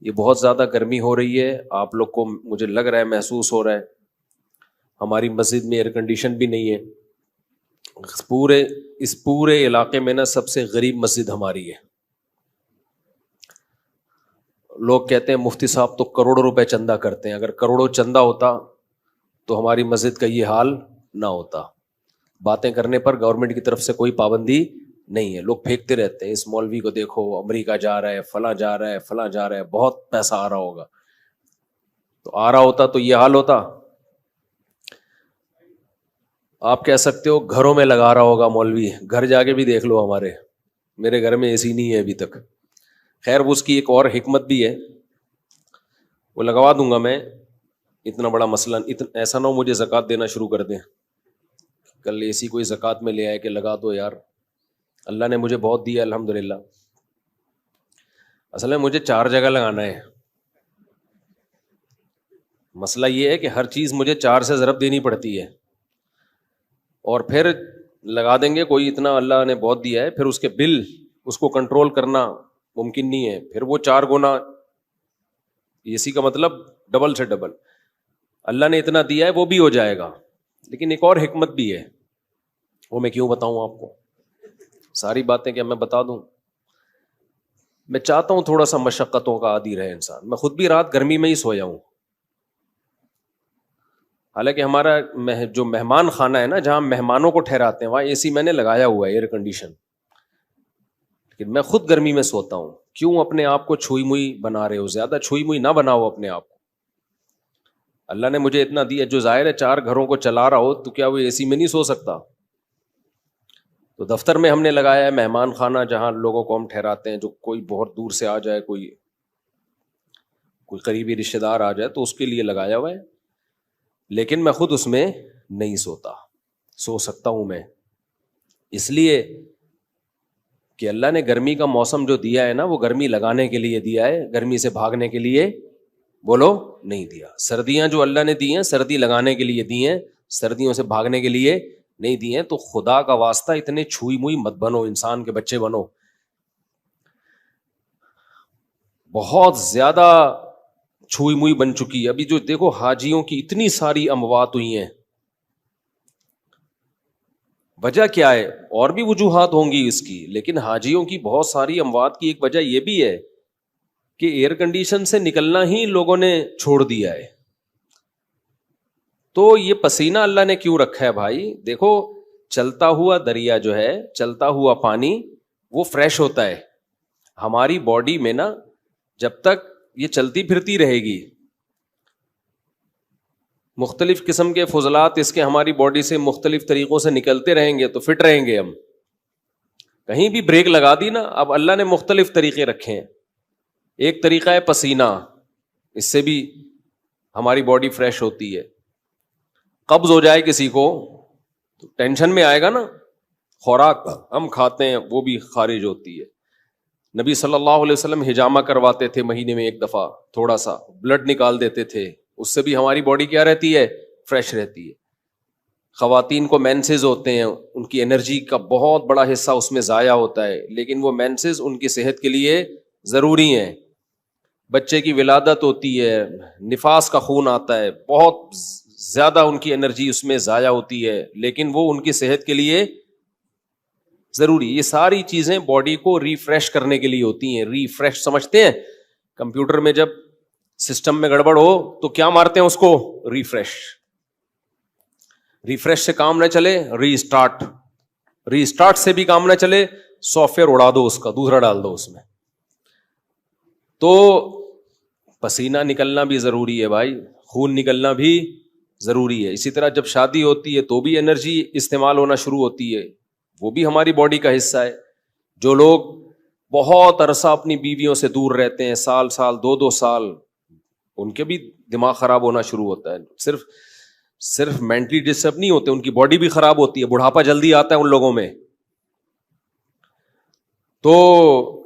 یہ بہت زیادہ گرمی ہو رہی ہے، آپ لوگ کو مجھے لگ رہا ہے محسوس ہو رہا ہے. ہماری مسجد میں ایئر کنڈیشن بھی نہیں ہے. اس پورے علاقے میں نا سب سے غریب مسجد ہماری ہے. لوگ کہتے ہیں مفتی صاحب تو کروڑوں روپے چندہ کرتے ہیں، اگر کروڑوں چندہ ہوتا تو ہماری مسجد کا یہ حال نہ ہوتا. باتیں کرنے پر گورنمنٹ کی طرف سے کوئی پابندی نہیں ہے، لوگ پھینکتے رہتے ہیں اس مولوی کو دیکھو امریکہ جا رہا ہے، فلاں جا رہا ہے، فلاں جا رہا ہے، بہت پیسہ آ رہا ہوگا. تو آ رہا ہوتا تو یہ حال ہوتا؟ آپ کہہ سکتے ہو گھروں میں لگا رہا ہوگا مولوی، گھر جا کے بھی دیکھ لو، میرے گھر میں اے سی نہیں ہے ابھی تک. خیر اس کی ایک اور حکمت بھی ہے، وہ لگوا دوں گا میں. اتنا بڑا مسئلہ ایسا نہ ہو مجھے زکوٰۃ دینا شروع کر دیں کل، اے سی کوئی زکوٰۃ میں لے آئے کہ لگا دو یار. اللہ نے مجھے بہت دیا الحمدللہ. اصل میں مجھے 4 جگہ لگانا ہے. مسئلہ یہ ہے کہ ہر چیز مجھے 4 سے ضرب دینی پڑتی ہے، اور پھر لگا دیں گے کوئی اتنا اللہ نے بہت دیا ہے، پھر اس کے بل اس کو کنٹرول کرنا ممکن نہیں ہے، پھر وہ 4 گنا اے سی کا مطلب ڈبل سے ڈبل. اللہ نے اتنا دیا ہے وہ بھی ہو جائے گا. لیکن ایک اور حکمت بھی ہے، وہ میں کیوں بتاؤں آپ کو، ساری باتیں کیا میں بتا دوں؟ میں چاہتا ہوں تھوڑا سا مشقتوں کا عادی رہے انسان. میں خود بھی رات گرمی میں ہی سویا ہوں، حالانکہ ہمارا جو مہمان خانہ ہے نا جہاں مہمانوں کو ٹھہراتے ہیں وہاں اے سی میں نے لگایا ہوا ہے، ایئر کنڈیشن، لیکن میں خود گرمی میں سوتا ہوں. کیوں اپنے آپ کو چھوئی موئی بنا رہے ہو؟ زیادہ چھوئی موئی نہ بناؤ اپنے آپ کو. اللہ نے مجھے اتنا دیا، جو ظاہر ہے 4 گھروں کو چلا رہا ہو تو کیا وہ اے سی میں نہیں سو سکتا؟ تو دفتر میں ہم نے لگایا ہے، مہمان خانہ جہاں لوگوں کو ہم ٹھہراتے ہیں، جو کوئی بہت دور سے آ جائے، کوئی قریبی رشتہ دار آ جائے تو اس کے لیے لگایا ہوا ہے. لیکن میں خود اس میں نہیں سوتا. سو سکتا ہوں میں اس لیے کہ اللہ نے گرمی کا موسم جو دیا ہے نا وہ گرمی لگانے کے لیے دیا ہے، گرمی سے بھاگنے کے لیے بولو نہیں دیا. سردیاں جو اللہ نے دی ہیں سردی لگانے کے لیے دی ہیں، سردیوں سے بھاگنے کے لیے نہیں دی ہیں. تو خدا کا واسطہ اتنے چھوئی موئی مت بنو، انسان کے بچے بنو. بہت زیادہ چھوئی موئی بن چکی ہے. ابھی جو دیکھو حاجیوں کی اتنی ساری اموات ہوئی ہیں، وجہ کیا ہے؟ اور بھی وجوہات ہوں گی اس کی، لیکن حاجیوں کی بہت ساری اموات کی ایک وجہ یہ بھی ہے کہ ایئر کنڈیشن سے نکلنا ہی لوگوں نے چھوڑ دیا ہے. تو یہ پسینہ اللہ نے کیوں رکھا ہے بھائی؟ دیکھو چلتا ہوا دریا جو ہے، چلتا ہوا پانی وہ فریش ہوتا ہے. ہماری باڈی میں نا جب تک یہ چلتی پھرتی رہے گی، مختلف قسم کے فضلات اس کے ہماری باڈی سے مختلف طریقوں سے نکلتے رہیں گے تو فٹ رہیں گے ہم. کہیں بھی بریک لگا دی نا، اب اللہ نے مختلف طریقے رکھے ہیں. ایک طریقہ ہے پسینہ، اس سے بھی ہماری باڈی فریش ہوتی ہے. قبض ہو جائے کسی کو تو ٹینشن میں آئے گا نا، خوراک ہم کھاتے ہیں وہ بھی خارج ہوتی ہے. نبی صلی اللہ علیہ وسلم حجامہ کرواتے تھے، مہینے میں ایک دفعہ تھوڑا سا بلڈ نکال دیتے تھے، اس سے بھی ہماری باڈی کیا رہتی ہے؟ فریش رہتی ہے. خواتین کو مینسز ہوتے ہیں، ان کی انرجی کا بہت بڑا حصہ اس میں ضائع ہوتا ہے، لیکن وہ مینسز ان کی صحت کے لیے ضروری ہیں. بچے کی ولادت ہوتی ہے، نفاس کا خون آتا ہے، بہت زیادہ ان کی انرجی اس میں ضائع ہوتی ہے، لیکن وہ ان کی صحت کے لیے ضروری. یہ ساری چیزیں باڈی کو ریفریش کرنے کے لیے ہوتی ہیں. ریفریش سمجھتے ہیں؟ کمپیوٹر میں جب سسٹم میں گڑبڑ ہو تو کیا مارتے ہیں اس کو؟ ریفریش. ریفریش سے کام نہ چلے ری اسٹارٹ، ری اسٹارٹ سے بھی کام نہ چلے سافٹ ویئر اڑا دو، اس کا دوسرا ڈال دو اس میں. تو پسینہ نکلنا بھی ضروری ہے بھائی، خون نکلنا بھی ضروری ہے. اسی طرح جب شادی ہوتی ہے تو بھی انرجی استعمال ہونا شروع ہوتی ہے، وہ بھی ہماری باڈی کا حصہ ہے. جو لوگ بہت عرصہ اپنی بیویوں سے دور رہتے ہیں، سال 2 سال، ان کے بھی دماغ خراب ہونا شروع ہوتا ہے. صرف مینٹلی ڈسٹرب نہیں ہوتے، ان کی باڈی بھی خراب ہوتی ہے، بڑھاپا جلدی آتا ہے ان لوگوں میں. تو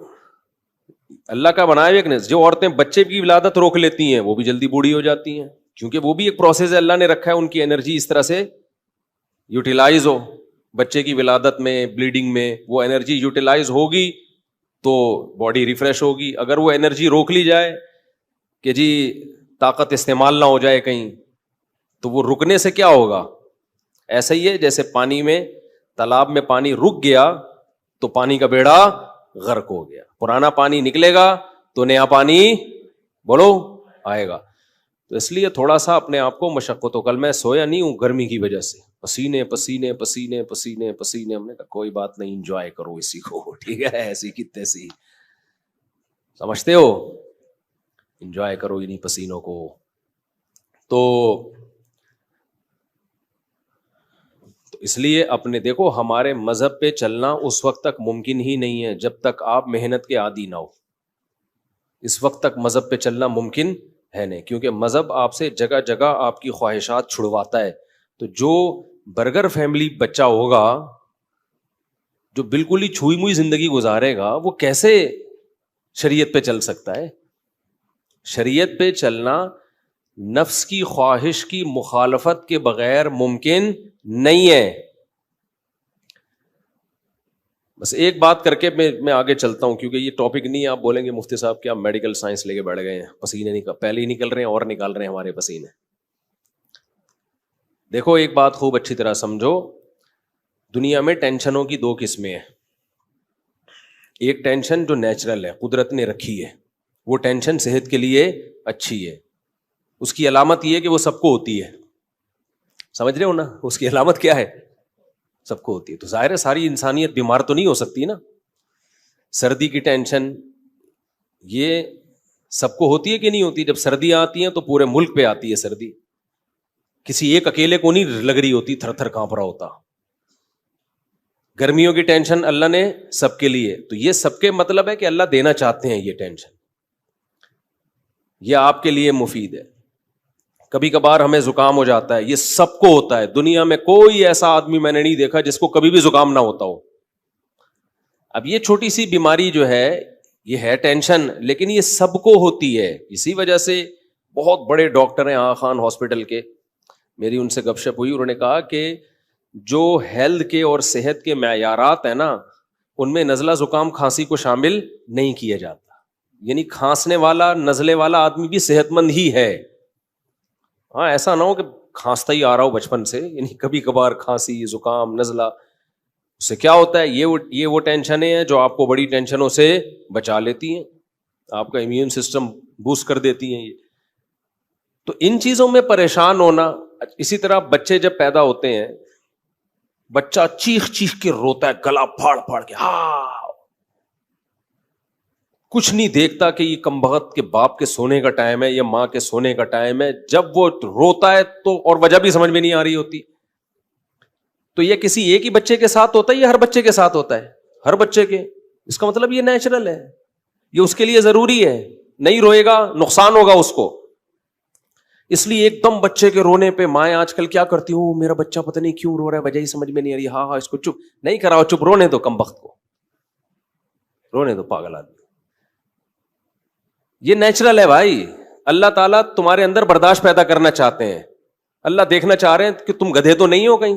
اللہ کا بنایا ایک نے، جو عورتیں بچے کی ولادت روک لیتی ہیں وہ بھی جلدی بوڑھی ہو جاتی ہیں، کیونکہ وہ بھی ایک پروسیس ہے اللہ نے رکھا ہے، ان کی انرجی اس طرح سے یوٹیلائز ہو. بچے کی ولادت میں، بلیڈنگ میں وہ انرجی یوٹیلائز ہوگی تو باڈی ریفریش ہوگی. اگر وہ انرجی روک لی جائے کہ جی طاقت استعمال نہ ہو جائے کہیں، تو وہ رکنے سے کیا ہوگا؟ ایسا ہی ہے جیسے پانی میں، تالاب میں پانی رک گیا تو پانی کا بیڑا غرق ہو گیا، پرانا پانی نکلے گا تو نیا پانی بولو آئے گا. تو اس لیے تھوڑا سا اپنے آپ کو مشقت ہو. کل میں سویا نہیں ہوں گرمی کی وجہ سے، پسینے پسینے پسینے پسینے پسینے. ہم نے کہا کوئی بات نہیں، انجوائے کرو اسی کو، ٹھیک ہے، ایسی کی تیسی، سمجھتے ہو، انجوائے کرو انہیں پسینوں کو. تو اس لیے اپنے دیکھو، ہمارے مذہب پہ چلنا اس وقت تک ممکن ہی نہیں ہے جب تک آپ محنت کے عادی نہ ہو. اس وقت تک مذہب پہ چلنا ممکن ہے نہیں، کیونکہ مذہب آپ سے جگہ جگہ آپ کی خواہشات چھڑواتا ہے. تو جو برگر فیملی بچہ ہوگا، جو بالکل ہی چھوئی موئی زندگی گزارے گا، وہ کیسے شریعت پہ چل سکتا ہے؟ شریعت پہ چلنا نفس کی خواہش کی مخالفت کے بغیر ممکن نہیں ہے. بس ایک بات کر کے میں آگے چلتا ہوں، کیونکہ یہ ٹاپک نہیں ہے. آپ بولیں گے مفتی صاحب کیا میڈیکل سائنس لے کے بیٹھ گئے ہیں، پسینے پہلے ہی نکل رہے ہیں اور نکال رہے ہیں ہمارے پسینے. دیکھو ایک بات خوب اچھی طرح سمجھو، دنیا میں ٹینشنوں کی دو قسمیں ہیں. ایک ٹینشن جو نیچرل ہے، قدرت نے رکھی ہے، وہ ٹینشن صحت کے لیے اچھی ہے. اس کی علامت یہ ہے کہ وہ سب کو ہوتی ہے. سمجھ رہے ہو نا، اس کی علامت کیا ہے؟ سب کو ہوتی ہے. تو ظاہر ہے ساری انسانیت بیمار تو نہیں ہو سکتی نا. سردی کی ٹینشن یہ سب کو ہوتی ہے کہ نہیں ہوتی؟ جب سردیاں آتی ہیں تو پورے ملک پہ آتی ہے سردی، کسی ایک اکیلے کو نہیں لگ رہی ہوتی، تھر تھر کانپ رہا ہوتا. گرمیوں کی ٹینشن اللہ نے سب کے لیے، تو یہ سب کے مطلب ہے کہ اللہ دینا چاہتے ہیں یہ ٹینشن، یہ آپ کے لیے مفید ہے. کبھی کبھار ہمیں زکام ہو جاتا ہے، یہ سب کو ہوتا ہے. دنیا میں کوئی ایسا آدمی میں نے نہیں دیکھا جس کو کبھی بھی زکام نہ ہوتا ہو. اب یہ چھوٹی سی بیماری جو ہے یہ ہے ٹینشن، لیکن یہ سب کو ہوتی ہے. اسی وجہ سے بہت بڑے ڈاکٹر ہیں آغا خان ہاسپٹل کے، میری ان سے گپ شپ ہوئی، انہوں نے کہا کہ جو ہیلتھ کے اور صحت کے معیارات ہیں نا، ان میں نزلہ زکام کھانسی کو شامل نہیں کیا جاتا. یعنی کھانسنے والا نزلے والا آدمی بھی صحت مند ہی ہے. ہاں ایسا نہ ہو کہ کھانستا ہی آ رہا ہو بچپن سے، یعنی کبھی کبھار کھانسی زکام نزلہ، اس سے کیا ہوتا ہے؟ یہ وہ ٹینشنیں ہیں جو آپ کو بڑی ٹینشنوں سے بچا لیتی ہیں، آپ کا امیون سسٹم بوسٹ کر دیتی ہیں. یہ تو ان چیزوں میں پریشان ہونا. اسی طرح بچے جب پیدا ہوتے ہیں، بچہ چیخ چیخ کے روتا ہے، گلا پھاڑ پھاڑ کے، ہاں کچھ نہیں دیکھتا کہ یہ کمبخت کے باپ کے سونے کا ٹائم ہے یا ماں کے سونے کا ٹائم ہے. جب وہ روتا ہے تو اور وجہ بھی سمجھ میں نہیں آ رہی ہوتی. تو یہ کسی ایک ہی بچے کے ساتھ ہوتا ہے یا ہر بچے کے ساتھ ہوتا ہے؟ ہر بچے کے. اس کا مطلب یہ نیچرل ہے، یہ اس کے لیے ضروری ہے. نہیں روئے گا نقصان ہوگا اس کو. اس لیے ایک دم بچے کے رونے پہ مائیں آج کل کیا کرتی ہوں، میرا بچہ پتہ نہیں کیوں رو رہا ہے، وجہ ہی سمجھ میں نہیں آ رہی، ہاں اس کو چپ نہیں کراؤ، چپ رونے دو، کمبخت کو رونے دو، پاگل آدمی. یہ نیچرل ہے بھائی. اللہ تعالیٰ تمہارے اندر برداشت پیدا کرنا چاہتے ہیں. اللہ دیکھنا چاہ رہے ہیں کہ تم گدھے تو نہیں ہو کہیں.